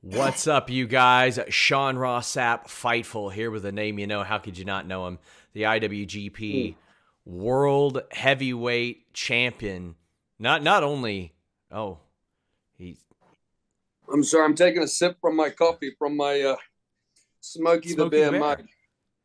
What's up, you guys? Sean Ross Sapp, Fightful, here with a name you know. How could you not know him? The IWGP World Heavyweight Champion. Not only, he's I'm sorry, I'm taking a sip from my coffee from my Smokey the Bear mug.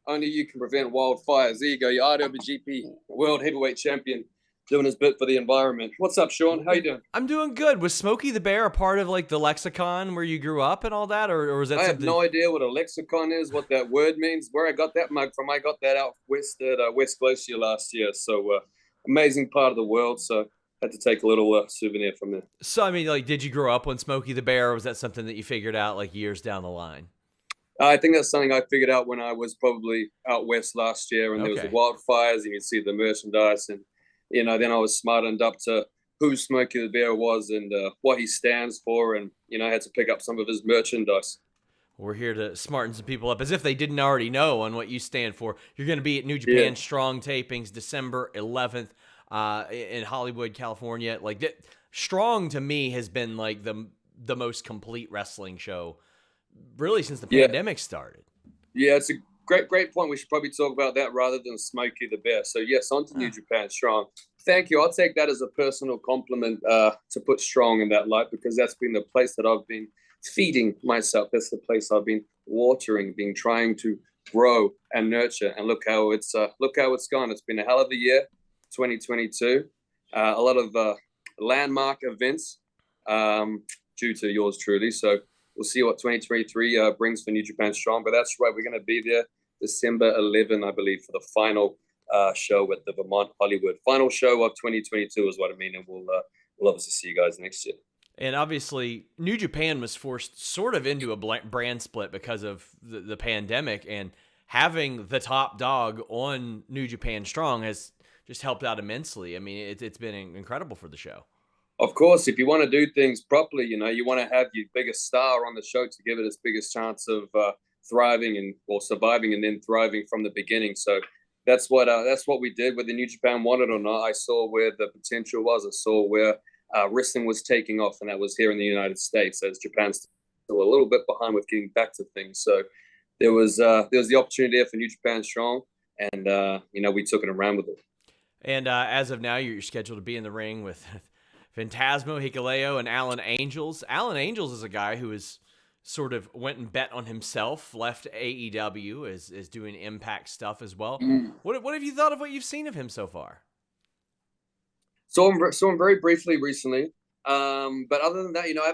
Only you can prevent wildfires. There you go, your IWGP World Heavyweight Champion doing his bit for the environment. What's up, Sean? How you doing? I'm doing good. Was Smokey the Bear a part of like the lexicon where you grew up and all that, or was that I something? have no idea what a lexicon is, what that word means, where I got that mug from. I got that out west at West Glacier last year. So amazing part of the world. So had to take a little souvenir from there. So I mean, like, did you grow up on Smokey the Bear, or was that something that you figured out like years down the line? I think that's something I figured out when I was probably out west last year, and there was the wildfires, and you'd see the merchandise, and then I was smartened up to who Smokey the Bear was and what he stands for, and I had to pick up some of his merchandise. We're here to smarten some people up, as if they didn't already know on what you stand for. You're going to be at New Japan Strong tapings December 11th in Hollywood, California. Like, Strong to me has been like the most complete wrestling show really since the pandemic started. Yeah, it's a great point. We should probably talk about that rather than Smokey the Bear. So yes, on to New Japan Strong. Thank you. I'll take that as a personal compliment to put Strong in that light, because that's been the place that I've been feeding myself. That's the place I've been watering, been trying to grow and nurture. And look how it's gone. It's been a hell of a year, 2022. A lot of landmark events due to yours truly. So we'll see what 2023 brings for New Japan Strong. But that's right, we're going to be there December 11, I believe, for the final show at the Vermont Hollywood. Final show of 2022 is what I mean, and we'll obviously see you guys next year. And obviously, New Japan was forced sort of into a brand split because of the pandemic, and having the top dog on New Japan Strong has just helped out immensely. I mean, it's been incredible for the show. Of course, if you want to do things properly, you want to have your biggest star on the show to give it its biggest chance of thriving or surviving and then thriving from the beginning. So that's what we did. Whether New Japan wanted or not, I saw where the potential was. I saw where wrestling was taking off, and that was here in the United States, as Japan's still a little bit behind with getting back to things. So there was the opportunity there for New Japan Strong, and we took it and ran with it. And as of now, you're scheduled to be in the ring with Phantasmo, Hikuleo, and Alan Angels. Alan Angels is a guy who is sort of went and bet on himself, left AEW, is doing Impact stuff as well. What have you thought of what you've seen of him so far? Saw him very briefly recently, but other than that, I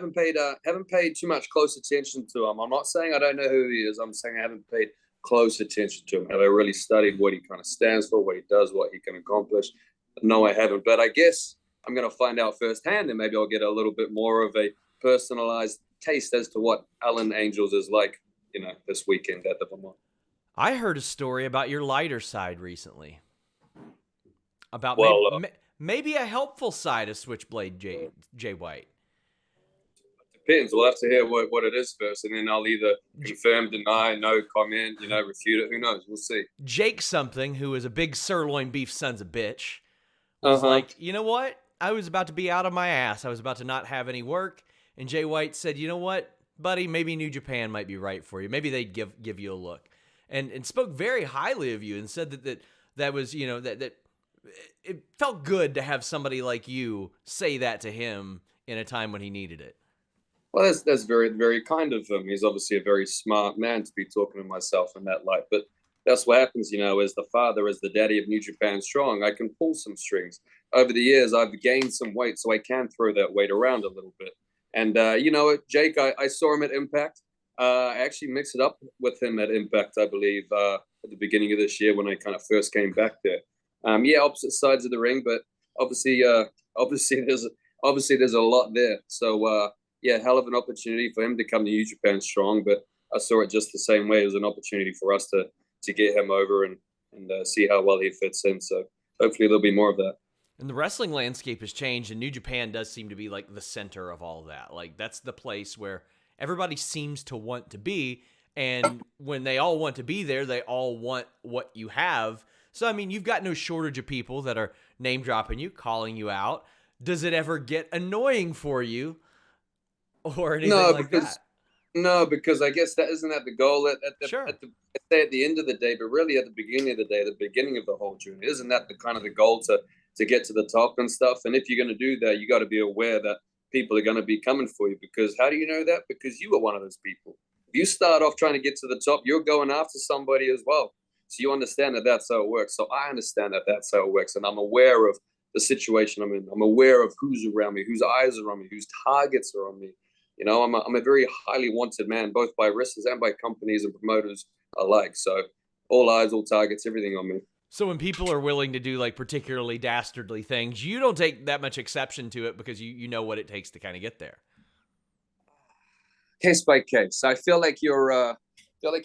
haven't paid too much close attention to him. I'm not saying I don't know who he is. I'm saying I haven't paid close attention to him. Have I really studied what he kind of stands for, what he does, what he can accomplish? No, I haven't. But I guess I'm going to find out firsthand, and maybe I'll get a little bit more of a personalized taste as to what Alan Angels is like, this weekend at the Vermont. I heard a story about your lighter side recently. About maybe a helpful side of Switchblade Jay White. Depends. We'll have to hear what it is first, and then I'll either confirm, deny, no comment, refute it. Who knows? We'll see. Jake something, who is a big sirloin beef sons of bitch, was like, you know what? I was about to be out of my ass. I was about to not have any work. And Jay White said, you know what, buddy, maybe New Japan might be right for you. Maybe they'd give you a look. And spoke very highly of you and said that was, that it felt good to have somebody like you say that to him in a time when he needed it. Well, that's very, very kind of him. He's obviously a very smart man to be talking to myself in that light. But that's what happens, as the father, as the daddy of New Japan Strong, I can pull some strings. Over the years, I've gained some weight, so I can throw that weight around a little bit. And Jake, I saw him at Impact. I actually mixed it up with him at Impact, I believe, at the beginning of this year when I kind of first came back there. Opposite sides of the ring, but obviously there's a lot there. So hell of an opportunity for him to come to New Japan Strong. But I saw it just the same way. It was an opportunity for us to get him over and see how well he fits in. So hopefully there'll be more of that. And the wrestling landscape has changed, and New Japan does seem to be like the center of all of that. Like, that's the place where everybody seems to want to be, and when they all want to be there, they all want what you have. So, I mean, you've got no shortage of people that are name-dropping you, calling you out. Does it ever get annoying for you or anything like that? No, because I guess that isn't that the goal Sure. at the end of the day, but really at the beginning of the day, the beginning of the whole journey, isn't that the kind of the goal to get to the top and stuff? And if you're going to do that, you got to be aware that people are going to be coming for you. Because how do you know that? Because you were one of those people. If you start off trying to get to the top, you're going after somebody as well. So you understand that that's how it works. So I understand that that's how it works, and I'm aware of the situation I'm in. I'm aware of who's around me, whose eyes are on me, whose targets are on me. You know, I'm a very highly wanted man, both by wrestlers and by companies and promoters alike. So all eyes, all targets, everything on me. So when people are willing to do like particularly dastardly things, you don't take that much exception to it because you know what it takes to kind of get there. Case by case. I feel like you're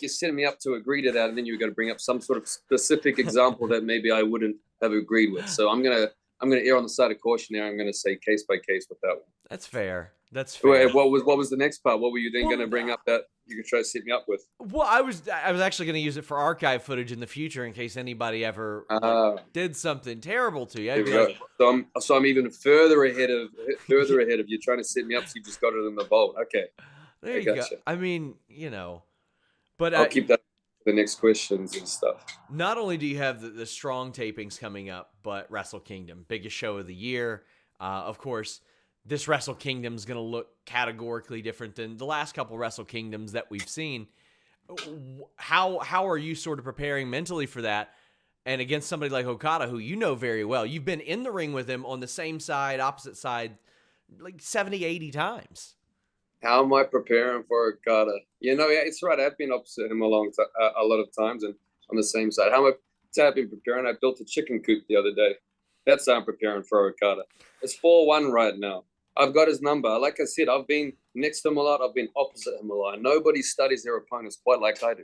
setting me up to agree to that, and then you're going to bring up some sort of specific example that maybe I wouldn't have agreed with. So I'm gonna err on the side of caution there. I'm gonna say case by case with that one. That's fair. That's fair. What was the next part? What were you then going to bring up that you could try to set me up with? Well, I was actually going to use it for archive footage in the future in case anybody ever did something terrible to you. Like, so I'm even further ahead of you, trying to set me up. So you just got it in the vault. Okay, there you go. I mean, you know, but I'll keep that for the next questions and stuff. Not only do you have the Strong tapings coming up, but Wrestle Kingdom, biggest show of the year, of course. This Wrestle Kingdom is going to look categorically different than the last couple Wrestle Kingdoms that we've seen. How are you sort of preparing mentally for that? And against somebody like Okada, who you know very well, you've been in the ring with him on the same side, opposite side, like 70, 80 times. How am I preparing for Okada? You know, yeah, it's right. I've been opposite him a lot of times and on the same side. How am I been preparing? I built a chicken coop the other day. That's how I'm preparing for Okada. It's 4-1 right now. I've got his number. Like I said, I've been next to him a lot. I've been opposite him a lot. Nobody studies their opponents quite like I do.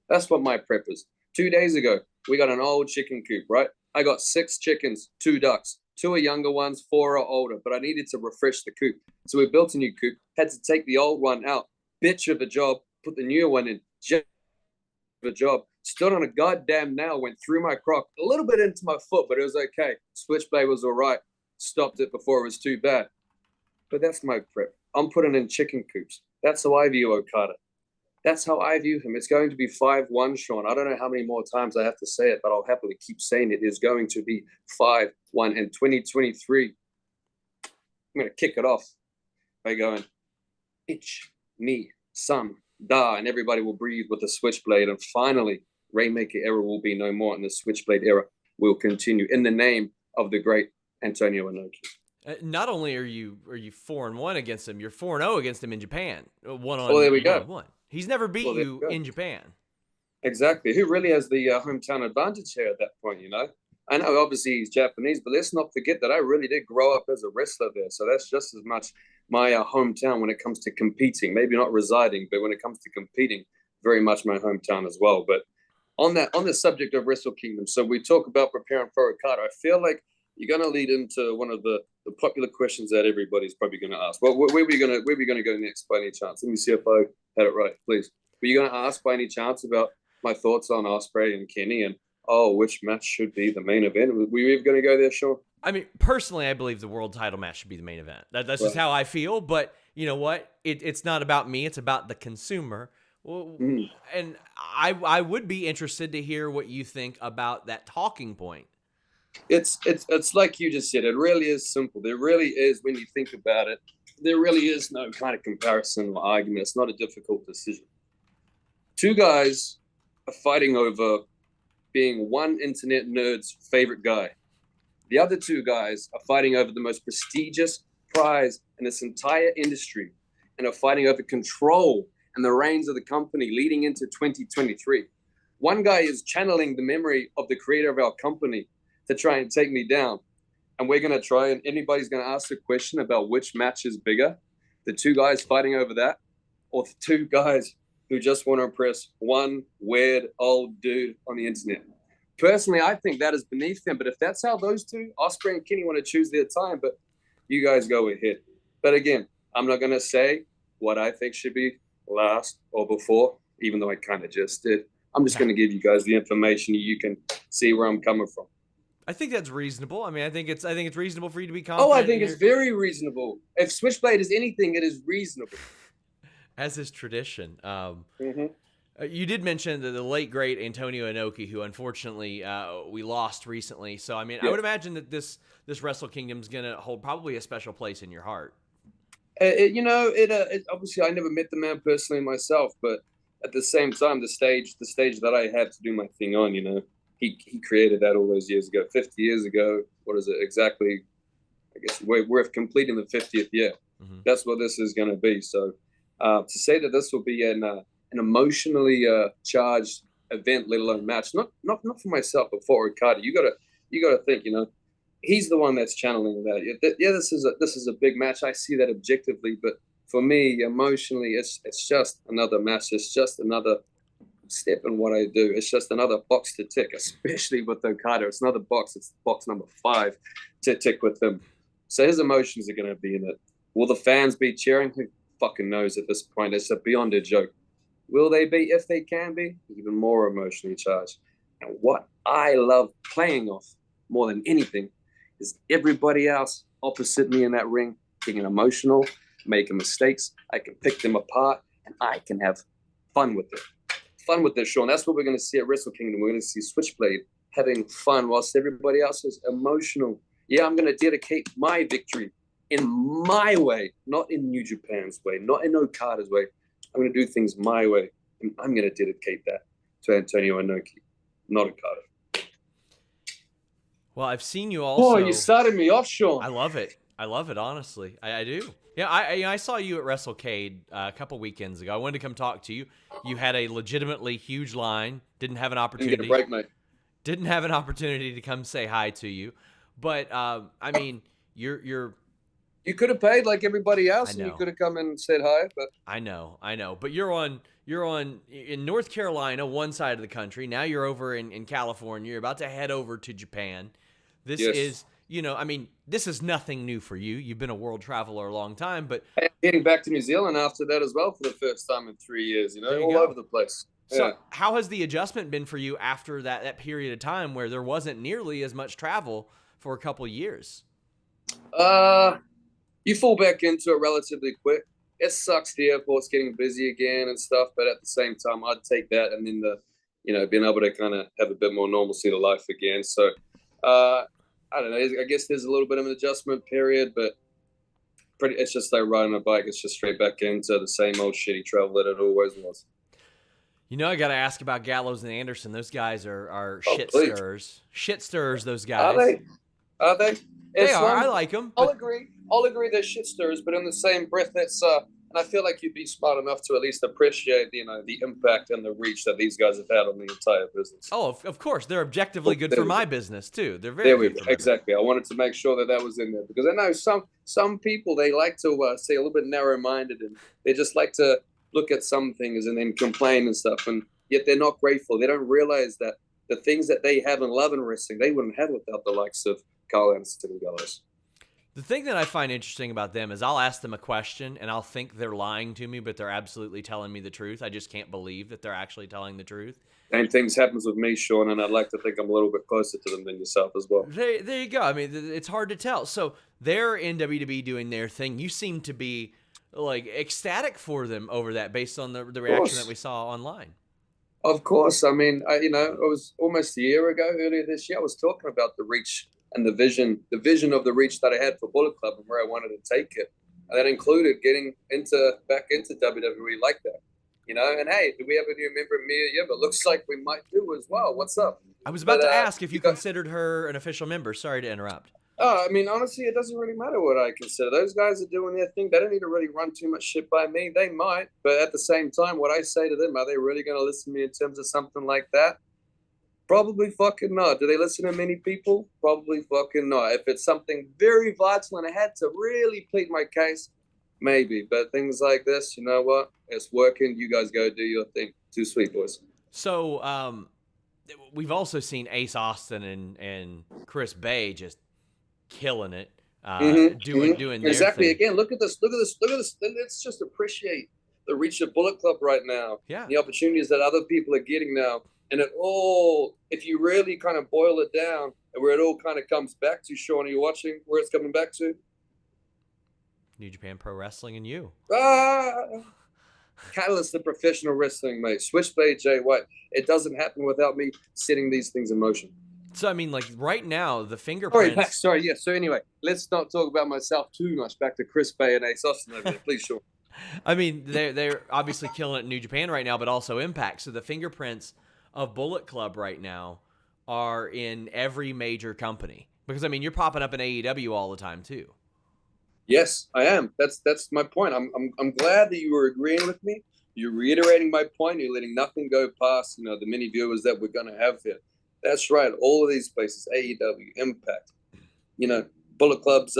That's what my prep is. 2 days ago, we got an old chicken coop, right? I got 6 chickens, 2 ducks. 2 are younger ones, 4 are older, but I needed to refresh the coop. So we built a new coop, had to take the old one out. Bitch of a job, put the new one in. Of a job. Stood on a goddamn nail, went through my crock, a little bit into my foot, but it was okay. Switchblade was all right. Stopped it before it was too bad. But that's my prep. I'm putting in chicken coops. That's how I view Okada. That's how I view him. It's going to be 5-1, Sean. I don't know how many more times I have to say it, but I'll happily keep saying it. It is going to be 5-1 in 2023. I'm going to kick it off by going, Ich, Ni, Sam, Da, and everybody will breathe with the Switchblade. And finally, Rainmaker era will be no more, and the Switchblade era will continue in the name of the great Antonio Inoki. Not only are you 4-1 against him, you're 4-0 against him in Japan. There we go. One. He's never beat you in Japan. Exactly. Who really has the hometown advantage here at that point, you know? I know obviously he's Japanese, but let's not forget that I really did grow up as a wrestler there. So that's just as much my hometown when it comes to competing. Maybe not residing, but when it comes to competing, very much my hometown as well. But on the subject of Wrestle Kingdom, so we talk about preparing for Okada. I feel like you're going to lead into one of the popular questions that everybody's probably going to ask. Well, where are we going to go next by any chance? Let me see if I had it right, please. Were you going to ask by any chance about my thoughts on Ospreay and Kenny and, which match should be the main event? Were you even going to go there, Sean? I mean, personally, I believe the world title match should be the main event. That's just how I feel. But you know what? It's not about me. It's about the consumer. Well, and I would be interested to hear what you think about that talking point. It's like you just said. It really is simple. There really is, when you think about it, there really is no kind of comparison or argument. It's not a difficult decision. 2 guys are fighting over being one internet nerd's favorite guy. The other 2 guys are fighting over the most prestigious prize in this entire industry and are fighting over control and the reins of the company leading into 2023. One guy is channeling the memory of the creator of our company to try and take me down. And we're going to try, and anybody's going to ask a question about which match is bigger, the 2 guys fighting over that, or the 2 guys who just want to impress one weird old dude on the internet. Personally, I think that is beneath them. But if that's how those 2, Ospreay and Kenny, want to choose their time, but you guys go ahead. But again, I'm not going to say what I think should be last or before, even though I kind of just did. I'm just going to give you guys the information. You can see where I'm coming from. I think that's reasonable. I mean, I think it's reasonable for you to be confident. I think it's very reasonable. If Switchblade is anything, it is reasonable. As is tradition. Mm-hmm. You did mention the late great Antonio Inoki, who unfortunately we lost recently. So I mean, I would imagine that this Wrestle Kingdom is going to hold probably a special place in your heart. Obviously I never met the man personally myself, but at the same time, the stage that I had to do my thing on, he created that all those years ago, 50 years ago. What is it exactly? I guess we're completing the 50th year. Mm-hmm. That's what this is going to be. So to say that this will be an emotionally charged event, let alone match, not for myself, but for Okada. You gotta think, he's the one that's channeling that. Yeah, this is a big match. I see that objectively, but for me, emotionally, it's just another match. It's just another step in what I do. It's just another box to tick, especially with Okada. It's another box. It's box number 5 to tick with him. So his emotions are going to be in it. Will the fans be cheering? Who fucking knows at this point? It's beyond a joke. Will they be? If they can be, even more emotionally charged. And what I love playing off more than anything is everybody else opposite me in that ring getting emotional, making mistakes. I can pick them apart, and I can have fun with it. Fun with this, Sean. That's what we're going to see at Wrestle Kingdom. We're going to see Switchblade having fun whilst everybody else is emotional. Yeah, I'm going to dedicate my victory in my way, not in New Japan's way, not in Okada's way. I'm going to do things my way, and I'm going to dedicate that to Antonio Inoki, not Okada. Well, I've seen you also. Oh, you started me off, Sean. I love it. Honestly. I do. Yeah, I saw you at WrestleCade a couple weekends ago. I wanted to come talk to you. You had a legitimately huge line. Didn't have an opportunity. Didn't get a break, mate. Didn't have an opportunity to come say hi to you. But, I mean, you're... You could have paid like everybody else, and you could have come and said hi. But I know. But you're on in North Carolina, one side of the country. Now you're over in California. You're about to head over to Japan. This is, I mean, this is nothing new for you. You've been a world traveler a long time, but and getting back to New Zealand after that as well for the first time in 3 years. All over the place. So how has the adjustment been for you after that period of time where there wasn't nearly as much travel for a couple of years? You fall back into it relatively quick. It sucks the airport's getting busy again and stuff, but at the same time, I'd take that and then being able to kind of have a bit more normalcy to life again. So, I don't know. I guess there's a little bit of an adjustment period, but it's just like riding a bike. It's just straight back into the same old shitty travel that it always was. I got to ask about Gallows and Anderson. Those guys are shit stirrers. Shit stirrers, those guys. Are they? They are. I like them. I'll agree they're shit stirrers, but in the same breath, that's and I feel like you'd be smart enough to at least appreciate, the impact and the reach that these guys have had on the entire business. Oh, of course, they're objectively good for my business too. They're very good. Exactly. I wanted to make sure that was in there because I know some people, they like to say a little bit narrow-minded, and they just like to look at some things and then complain and stuff, and yet they're not grateful. They don't realize that the things that they have and love in wrestling, they wouldn't have without the likes of Okada and Gallows. The thing that I find interesting about them is I'll ask them a question and I'll think they're lying to me, but they're absolutely telling me the truth. I just can't believe that they're actually telling the truth. Same things happens with me, Sean, and I'd like to think I'm a little bit closer to them than yourself as well. There you go. I mean, it's hard to tell. So they're in WWE doing their thing. You seem to be like ecstatic for them over that based on the reaction that we saw online. Of course. I mean, it was almost a year ago, earlier this year, I was talking about the reach and the vision of the reach that I had for Bullet Club and where I wanted to take it. And that included getting back into WWE like that. And hey, do we have a new member of Mia? Yeah, but looks like we might do as well. What's up? I was about to ask if you considered her an official member. Sorry to interrupt. I mean, honestly, it doesn't really matter what I consider. Those guys are doing their thing. They don't need to really run too much shit by me. They might, but at the same time, what I say to them, are they really going to listen to me in terms of something like that? Probably fucking not. Do they listen to many people? Probably fucking not. If it's something very vital and I had to really plead my case, maybe. But things like this, you know what? It's working. You guys go do your thing. Too sweet, boys. So, we've also seen Ace Austin and Chris Bay just killing it, doing their exactly. thing. Again, look at this. Let's just appreciate the reach of Bullet Club right now. Yeah. The opportunities that other people are getting now. And if you really kind of boil it down and where it all kind of comes back to, Sean, are you watching where it's coming back to? New Japan Pro Wrestling and you. Catalyst of professional wrestling, mate. Switchblade Jay White. It doesn't happen without me setting these things in motion. So, I mean, like right now, the Sorry, fingerprints. sorry, yeah. So anyway, let's not talk about myself too much. Back to Chris Bay and Ace Austin over there, please, Sean. I mean, they're obviously killing it in New Japan right now, but also Impact. So the fingerprints of Bullet Club right now are in every major company. Because, I mean, you're popping up in AEW all the time, too. Yes, I am. That's my point. I'm glad that you were agreeing with me. You're reiterating my point. You're letting nothing go past, the many viewers that we're going to have here. That's right. All of these places, AEW, Impact, Bullet Club's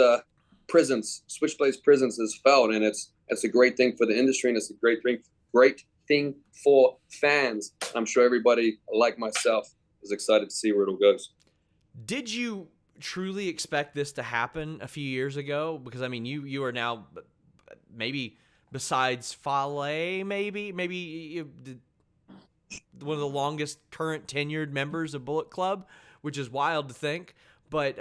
presence, Switchblade's presence is felt, and it's a great thing for the industry, and it's a great thing for fans. I'm sure everybody, like myself, is excited to see where it all goes. Did you truly expect this to happen a few years ago? Because, I mean, you are now maybe besides Fale, maybe one of the longest current tenured members of Bullet Club, which is wild to think. But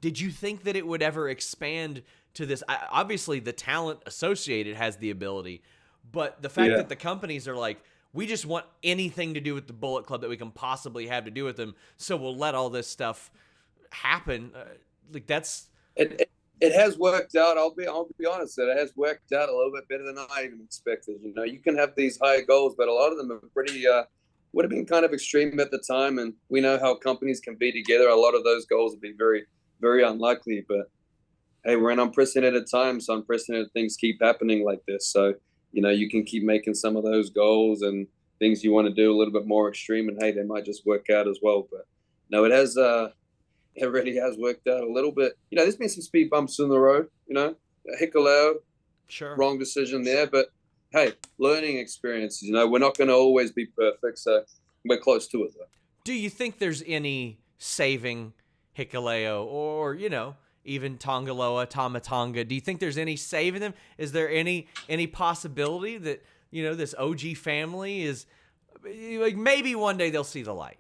Did you think that it would ever expand to this? Obviously, the talent associated has the ability, but the fact that the companies are like, we just want anything to do with the Bullet Club that we can possibly have to do with them, so we'll let all this stuff happen. That's it has worked out. I'll be honest, it has worked out a little bit better than I even expected. You can have these high goals, but a lot of them are pretty would have been kind of extreme at the time, and we know how companies can be together. A lot of those goals would be very, very unlikely, but hey, we're in unprecedented times, so unprecedented things keep happening like this. So, you can keep making some of those goals and things you want to do a little bit more extreme, and hey, they might just work out as well. But no, it really has worked out a little bit. There's been some speed bumps in the road, Hikuleo, sure, wrong decision there, but hey, learning experiences, we're not going to always be perfect, so we're close to it though. Do you think there's any saving Hikuleo or, even Tongaloa, Tamatonga? Do you think there's any saving them? Is there any possibility that, this OG family is like, maybe one day they'll see the light?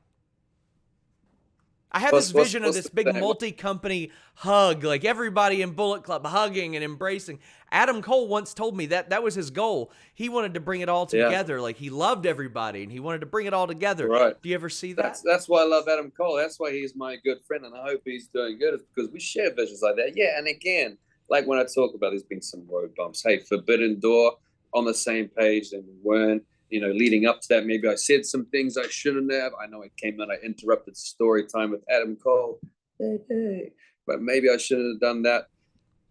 I have this vision of this big multi-company hug, like everybody in Bullet Club hugging and embracing. Adam Cole once told me that was his goal. He wanted to bring it all together. Yeah. Like, he loved everybody and he wanted to bring it all together. Right. Do you ever see that? That's why I love Adam Cole. That's why he's my good friend, and I hope he's doing good, because we share visions like that. Yeah, and again, like when I talk about there's been some road bumps. Hey, Forbidden Door, on the same page, and we weren't. Leading up to that, maybe I said some things I shouldn't have. I know it came out, I interrupted story time with Adam Cole. Hey. But maybe I shouldn't have done that.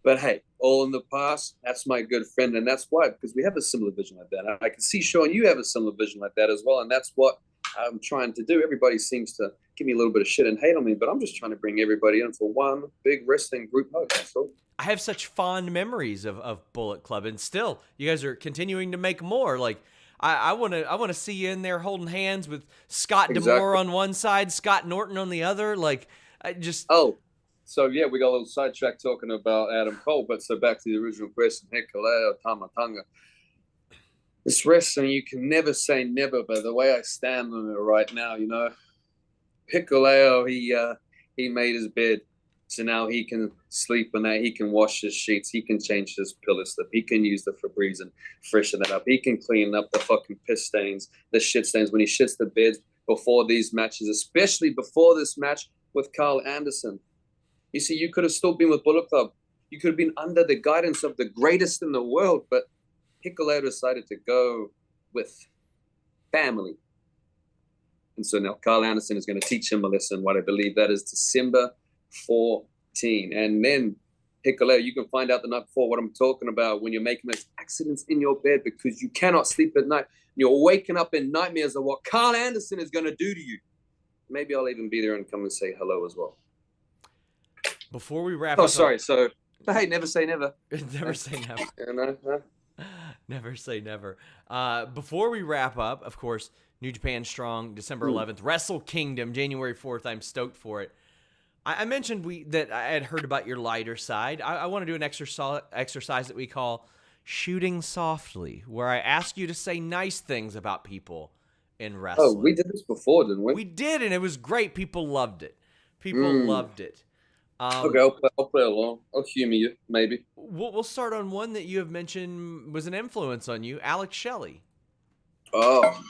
But hey, all in the past, that's my good friend. And that's why, because we have a similar vision like that. I can see, Sean, you have a similar vision like that as well. And that's what I'm trying to do. Everybody seems to give me a little bit of shit and hate on me, but I'm just trying to bring everybody in for one big wrestling group hug. So I have such fond memories of Bullet Club, and still, you guys are continuing to make more. Like, I want to see you in there holding hands with Scott D'Amore on one side, Scott Norton on the other. Like, so yeah, we got a little sidetrack talking about Adam Cole, but so back to the original question, Hikuleo, Tamatonga. This wrestling, you can never say never, but the way I stand on it right now, Hikuleo, he made his bed. So now he can sleep in that. He can wash his sheets. He can change his pillow slip. He can use the Febreze and freshen that up. He can clean up the fucking piss stains, the shit stains when he shits the beds before these matches, especially before this match with Gallows Anderson. You see, you could have still been with Bullet Club. You could have been under the guidance of the greatest in the world, but Hikuleo decided to go with family. And so now Gallows Anderson is going to teach him a lesson. What I believe that is December 14. And then Hikuleo, you can find out the night before what I'm talking about when you're making those accidents in your bed because you cannot sleep at night. You're waking up in nightmares of what Gallows Anderson is going to do to you. Maybe I'll even be there and come and say hello as well. Before we wrap up. Sorry. So, hey, never say never. Never say never. Never say never. Before we wrap up, of course, New Japan Strong, December 11th, Wrestle Kingdom, January 4th. I'm stoked for it. I mentioned that I had heard about your lighter side. I want to do an exercise that we call shooting softly, where I ask you to say nice things about people in wrestling. Oh, we did this before, didn't we? We did, and it was great. People loved it. Loved it. Okay, I'll play along. I'll humor you, maybe. We'll start on one that you have mentioned was an influence on you, Alex Shelley. Oh,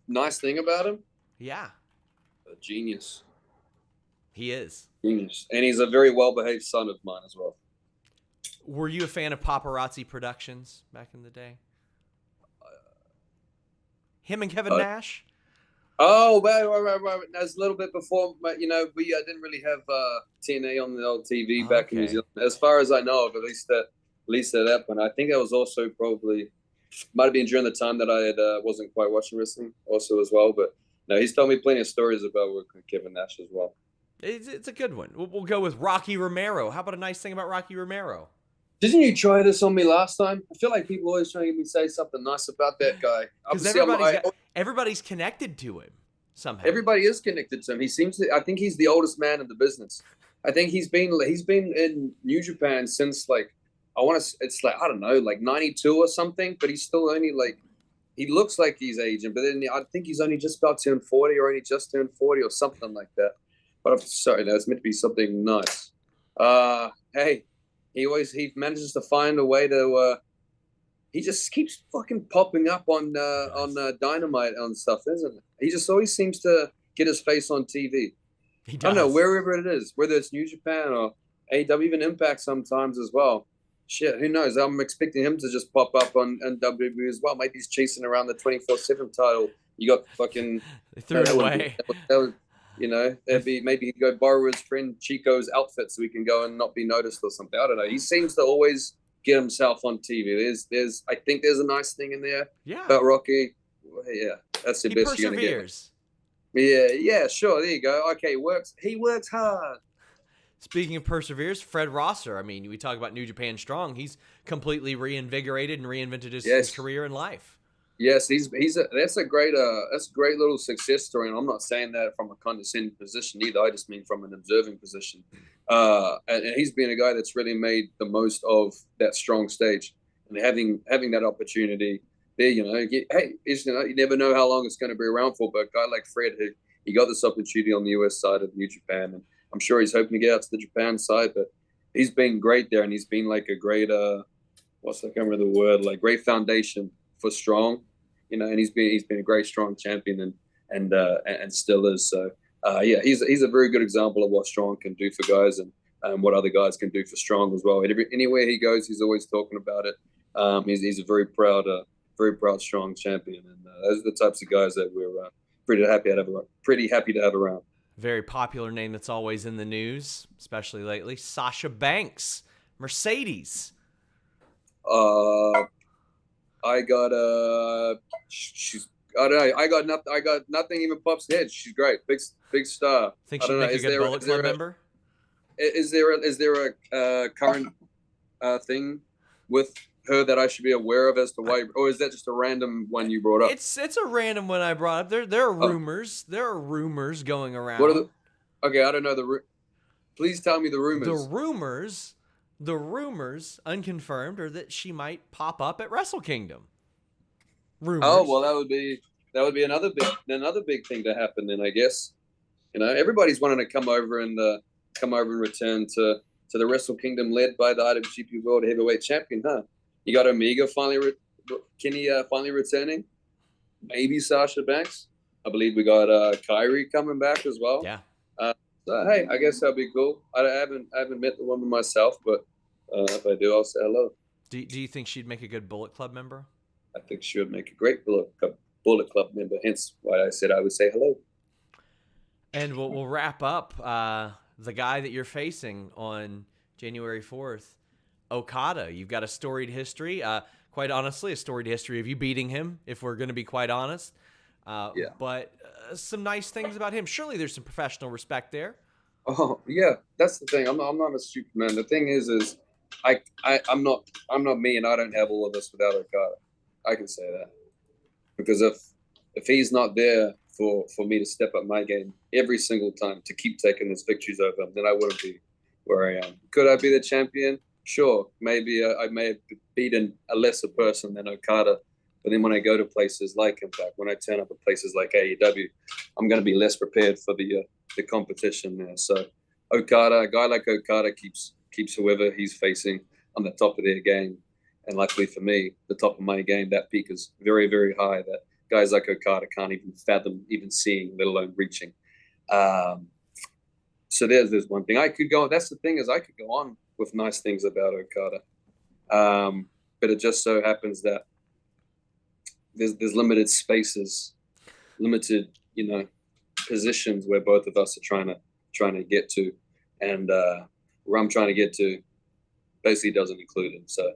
nice thing about him? Yeah. A genius. He is. Genius. And he's a very well-behaved son of mine as well. Were you a fan of Paparazzi Productions back in the day? Him and Kevin Nash? Oh, right. That's a little bit before, but we didn't really have TNA on the old TV back in New Zealand, as far as I know of. At least at that point, I think that was also probably might have been during the time that I wasn't quite watching wrestling, also as well. But no, he's told me plenty of stories about working with Kevin Nash as well. It's a good one. We'll go with Rocky Romero. How about a nice thing about Rocky Romero? Didn't you try this on me last time? I feel like people always trying to get me to say something nice about that guy. Because everybody's connected to him somehow. Everybody is connected to him. I think he's the oldest man in the business. I think he's been in New Japan since I don't know, like 92 or something, but he's still only he looks like he's aging, but then I think he's only just about turned 40 or only just turned 40 or something like that. But I'm sorry, that's meant to be something nice. Hey, he manages to find a way to he just keeps fucking popping up on Dynamite and stuff, isn't it? He just always seems to get his face on TV. He does. I don't know, wherever it is, whether it's New Japan or AEW, even Impact sometimes as well. Shit, who knows? I'm expecting him to just pop up on WWE as well. Maybe he's chasing around the 24/7 title. You got fucking they threw it away. Maybe he'd go borrow his friend Chico's outfit so he can go and not be noticed or something. I don't know. He seems to always get himself on TV. I think there's a nice thing in there. Yeah. About Rocky. Yeah, that's the best you're gonna get. Yeah, sure. There you go. Okay, he works hard. Speaking of perseveres, Fred Rosser. I mean, we talk about New Japan Strong. He's completely reinvigorated and reinvented his career and life. Yes, that's a great little success story, and I'm not saying that from a condescending position either. I just mean from an observing position. And he's been a guy that's really made the most of that Strong stage, and having that opportunity there. You never know how long it's going to be around for. But a guy like Fred, he got this opportunity on the US side of New Japan, and I'm sure he's hoping to get out to the Japan side. But he's been great there, and he's been like a great I can't remember the word, like great foundation for Strong, and he's been a great Strong champion and still is. So he's a very good example of what Strong can do for guys and what other guys can do for Strong as well. Anywhere he goes, he's always talking about it. He's a very proud Strong champion, and those are the types of guys that we're pretty happy to have around. Very popular name that's always in the news, especially lately. Sasha Banks, Mercedes. I got I don't know. I got nothing even pops head. She's great. Big star. Think she'd make a good Bullet Club member? Is there a current thing with her that I should be aware of as to why, or is that just a random one you brought up? It's a random one I brought up. There are rumors. There are rumors going around. What are okay, I don't know please tell me the rumors. The rumors, unconfirmed, are that she might pop up at Wrestle Kingdom. Rumors. Oh well, that would be another big thing to happen. Then I guess everybody's wanting to come over and return to the Wrestle Kingdom led by the IWGP World Heavyweight Champion, huh? You got Omega finally returning. Maybe Sasha Banks. I believe we got Kyrie coming back as well. Yeah. So hey, I guess that'd be cool. I haven't met the woman myself, but if I do, I'll say hello. Do you think she'd make a good Bullet Club member? I think she would make a great Bullet Club member. Hence why I said I would say hello. And we'll wrap up the guy that you're facing on January 4th, Okada. You've got a storied history. Quite honestly, a storied history of you beating him, if we're going to be quite honest. But some nice things about him. Surely there's some professional respect there. Oh yeah, that's the thing. I'm not a Superman. The thing is I'm not me, and I don't have all of this without Okada. I can say that because if he's not there for me to step up my game every single time to keep taking his victories over him, then I wouldn't be where I am. Could I be the champion? Sure, maybe I may have beaten a lesser person than Okada. But then when I go to places like Impact, when I turn up at places like AEW, I'm going to be less prepared for the competition there. So Okada, a guy like Okada keeps whoever he's facing on the top of their game. And luckily for me, the top of my game, that peak is very, very high that guys like Okada can't even fathom even seeing, let alone reaching. So there's one thing. I could go, that's the thing is I could go on with nice things about Okada. But it just so happens that there's limited spaces, limited, positions where both of us are trying to get to. And where I'm trying to get to basically doesn't include him. So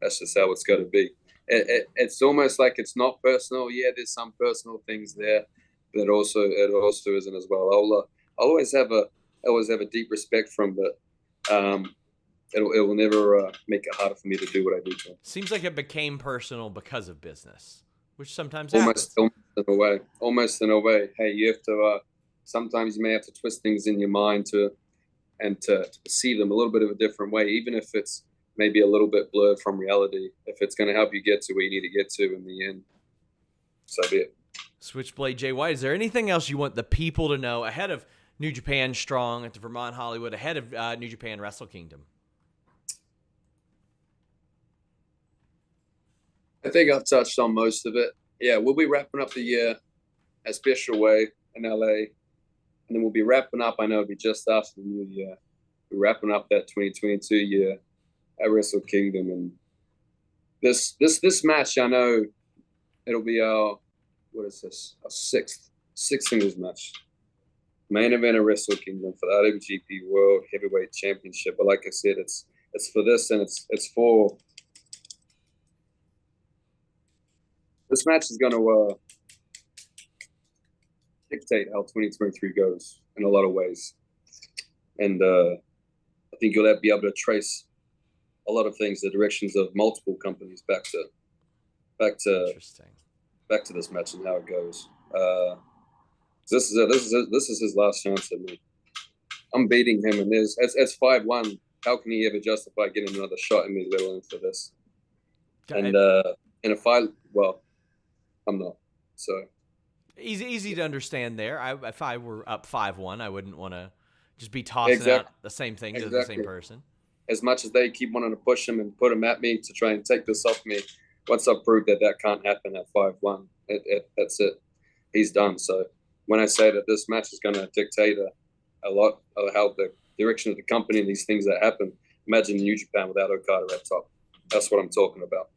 that's just how it's got to be. It's almost like it's not personal. Yeah, there's some personal things there, but it also isn't as well. I'll always have a deep respect for him, but it will never make it harder for me to do what I do to him. Seems like it became personal because of business, which sometimes happens. Almost in a way. Hey, you have to. Sometimes you may have to twist things in your mind to perceive them a little bit of a different way, even if it's maybe a little bit blurred from reality. If it's going to help you get to where you need to get to in the end, so be it. Switchblade Jay White, is there anything else you want the people to know ahead of New Japan Strong at the Vermont Hollywood, ahead of New Japan Wrestle Kingdom? I think I've touched on most of it. Yeah, we'll be wrapping up the year at Special Way in LA. And then we'll be wrapping up, I know it'll be just after the new year. We're wrapping up that 2022 year at Wrestle Kingdom. And this match, I know it'll be our sixth singles match. Main event at Wrestle Kingdom for the IWGP World Heavyweight Championship. But like I said, it's for this, and it's for this match is going to dictate how 2023 goes in a lot of ways. And I think you'll be able to trace a lot of things, the directions of multiple companies back to this match and how it goes. This is his last chance at me. I'm beating him, and as 5-1, how can he ever justify getting another shot at me, let alone for this? And in a fight, well, I'm not. So easy to understand there. If I were up 5-1, I wouldn't want to just be tossing out the same thing to the same person. As much as they keep wanting to push him and put him at me to try and take this off me, once I've proved that can't happen at 5-1, that's it. He's done. So when I say that this match is going to dictate a lot of how the direction of the company and these things that happen, imagine New Japan without Okada at top. That's what I'm talking about.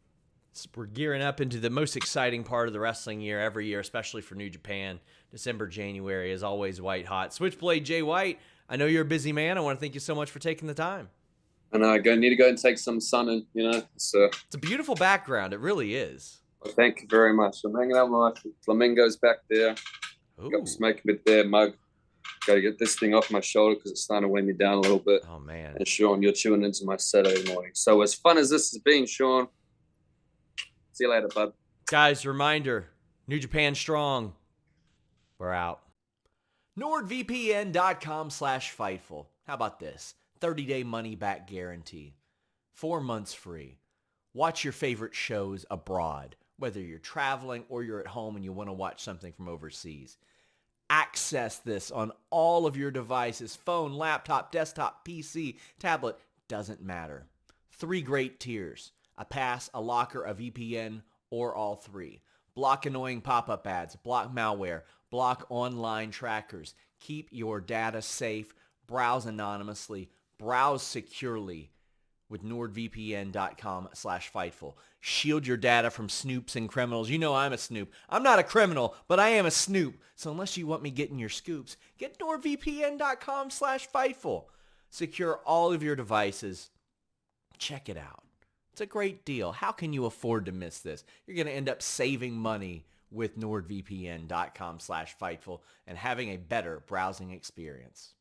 We're gearing up into the most exciting part of the wrestling year every year, especially for New Japan. December, January is always white hot. Switchblade Jay White, I know you're a busy man. I want to thank you so much for taking the time. And I need to go and take some sun, and it's a beautiful background. It really is. Well, thank you very much. I'm hanging out with my flamingos back there. Ooh. Got smoking with their mug. Got to get this thing off my shoulder because it's starting to weigh me down a little bit. Oh man! And Sean, you're tuning into my Saturday morning. So as fun as this has been, Sean. See you later, bud. Guys, reminder, New Japan Strong. We're out. NordVPN.com/Fightful. How about this? 30-day money-back guarantee. 4 months free. Watch your favorite shows abroad, whether you're traveling or you're at home and you want to watch something from overseas. Access this on all of your devices, phone, laptop, desktop, PC, tablet, doesn't matter. 3 great tiers. A pass, a locker, a VPN, or all 3. Block annoying pop-up ads, block malware, block online trackers. Keep your data safe, browse anonymously, browse securely with NordVPN.com/Fightful. Shield your data from snoops and criminals. You know I'm a snoop. I'm not a criminal, but I am a snoop. So unless you want me getting your scoops, get NordVPN.com/Fightful. Secure all of your devices. Check it out. It's a great deal. How can you afford to miss this? You're going to end up saving money with NordVPN.com/Fightful and having a better browsing experience.